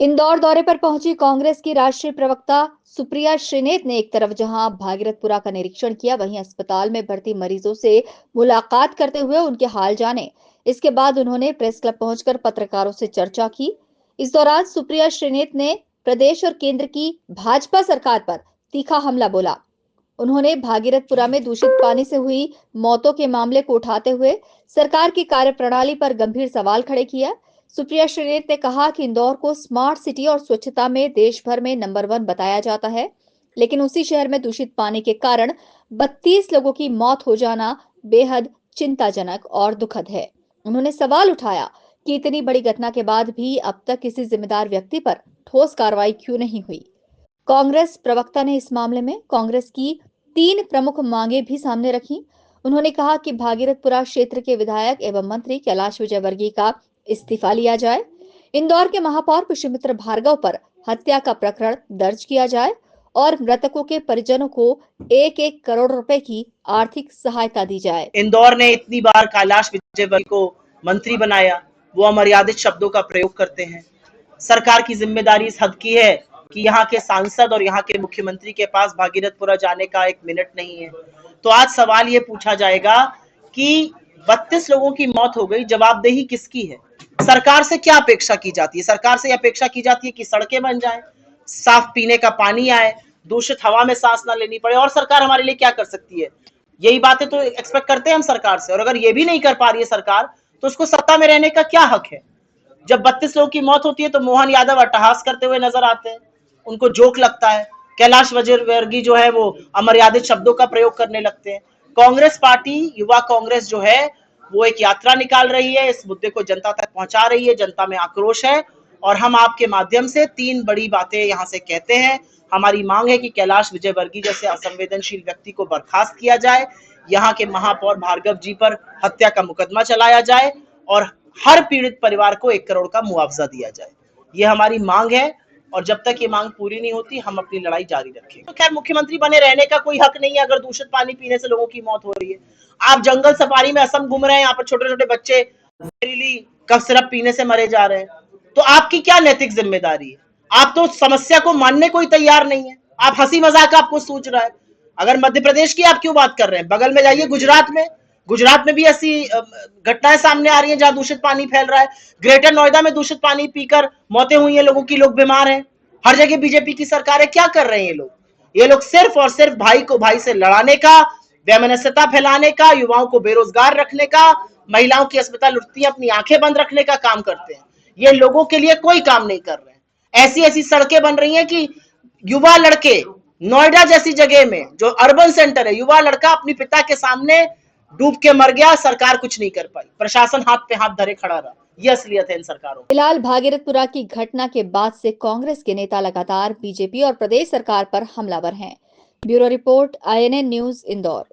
इंदौर दौरे पर पहुंची कांग्रेस की राष्ट्रीय प्रवक्ता सुप्रिया श्रीनेत ने एक तरफ जहां भागीरथपुरा का निरीक्षण किया, वहीं अस्पताल में भर्ती मरीजों से मुलाकात करते हुए उनके हाल जाने। इसके बाद उन्होंने प्रेस क्लब पहुंचकर पत्रकारों से चर्चा की। इस दौरान सुप्रिया श्रीनेत ने प्रदेश और केंद्र की भाजपा सरकार पर तीखा हमला बोला। उन्होंने भागीरथपुरा में दूषित पानी से हुई मौतों के मामले को उठाते हुए सरकार की कार्यप्रणाली पर गंभीर सवाल खड़े किया। सुप्रिया श्रीनेत ने कहा कि इंदौर को स्मार्ट सिटी और स्वच्छता में देश भर में नंबर 1 बताया जाता है, लेकिन उसी शहर में दूषित पानी के कारण 32 लोगों की मौत हो जाना बेहद चिंताजनक और दुखद है। उन्होंने सवाल उठाया कि इतनी बड़ी घटना के बाद भी अब तक किसी जिम्मेदार व्यक्ति पर ठोस कार्रवाई क्यों नहीं हुई। कांग्रेस प्रवक्ता ने इस मामले में कांग्रेस की 3 प्रमुख मांगे भी सामने रखी। उन्होंने कहा कि भागीरथपुरा क्षेत्र के विधायक एवं मंत्री कैलाश विजयवर्गीय का इस्तीफा लिया जाए, इंदौर के महापौर पुष्यमित्र भार्गव पर हत्या का प्रकरण दर्ज किया जाए और मृतकों के परिजनों को 1-1 करोड़ रुपए की आर्थिक सहायता दी जाए। इंदौर ने इतनी बार कैलाश विजयवर्गीय को मंत्री बनाया, वो अमर्यादित शब्दों का प्रयोग करते हैं। सरकार की जिम्मेदारी इस हद की है कि यहाँ के सांसद और यहाँ के मुख्यमंत्री के पास भागीरथपुरा जाने का 1 मिनट नहीं है। तो आज सवाल ये पूछा जाएगा कि 32 लोगों की मौत हो गई, जवाबदेही किसकी है? सरकार से क्या अपेक्षा की जाती है? सरकार से अपेक्षा की जाती है कि सड़कें बन जाएं, साफ पीने का पानी आए, दूषित हवा में सांस ना लेनी पड़े। और सरकार हमारे लिए क्या कर सकती है? यही बातें तो एक्सपेक्ट करते हैं हम सरकार से। और अगर ये भी नहीं कर पा रही है सरकार, तो उसको सत्ता में रहने का क्या हक है? जब 32 लोगों की मौत होती है तो मोहन यादव अट्टहास करते हुए नजर आते हैं, उनको जोक लगता है। कैलाश विजयवर्गीय जो है वो अमर्यादित शब्दों का प्रयोग करने लगते हैं। कांग्रेस पार्टी, युवा कांग्रेस जो है वो एक यात्रा निकाल रही है, इस मुद्दे को जनता तक पहुंचा रही है, जनता में आक्रोश है। और हम आपके माध्यम से 3 बड़ी बातें यहाँ से कहते हैं। हमारी मांग है कि कैलाश विजयवर्गीय जैसे असंवेदनशील व्यक्ति को बर्खास्त किया जाए, यहाँ के महापौर भार्गव जी पर हत्या का मुकदमा चलाया जाए और हर पीड़ित परिवार को 1 करोड़ का मुआवजा दिया जाए। ये हमारी मांग है और जब तक ये मांग पूरी नहीं होती हम अपनी लड़ाई जारी रखेंगे। तो खैर, मुख्यमंत्री बने रहने का कोई हक नहीं है अगर दूषित पानी पीने से लोगों की मौत हो रही है। आप जंगल सफारी में असम घूम रहे हैं, यहाँ पर छोटे छोटे बच्चे जहरीली कफ सिरप पीने से मरे जा रहे हैं। तो आपकी क्या नैतिक जिम्मेदारी है? आप तो समस्या को मानने को ही तैयार नहीं है। आप हंसी मजाक आपको सूझ रहा है। अगर मध्य प्रदेश की आप क्यों बात कर रहे हैं? बगल में जाइए गुजरात में भी ऐसी घटनाएं सामने आ रही हैं जहां दूषित पानी फैल रहा है। ग्रेटर नोएडा में दूषित पानी पीकर मौतें हुई हैं लोगों की, लोग बीमार हैं। हर जगह बीजेपी की सरकार है। क्या कर रहे हैं ये लोग? ये लोग सिर्फ और सिर्फ भाई को भाई से लड़ाने का, वैमनस्यता फैलाने का, युवाओं को बेरोजगार रखने का, महिलाओं की अस्पताल लुटती अपनी आंखें बंद रखने का काम करते हैं। ये लोगों के लिए कोई काम नहीं कर रहे हैं। ऐसी ऐसी सड़कें बन रही हैं कि युवा लड़के नोएडा जैसी जगह में, जो अर्बन सेंटर है, युवा लड़का अपने पिता के सामने डूब के मर गया। सरकार कुछ नहीं कर पाई, प्रशासन हाथ पे हाथ धरे खड़ा रहा। ये असलियत है इन सरकारों। फिलहाल भागीरथपुरा की घटना के बाद से कांग्रेस के नेता लगातार बीजेपी और प्रदेश सरकार पर हमलावर हैं। Bureau report, INN news, Indore.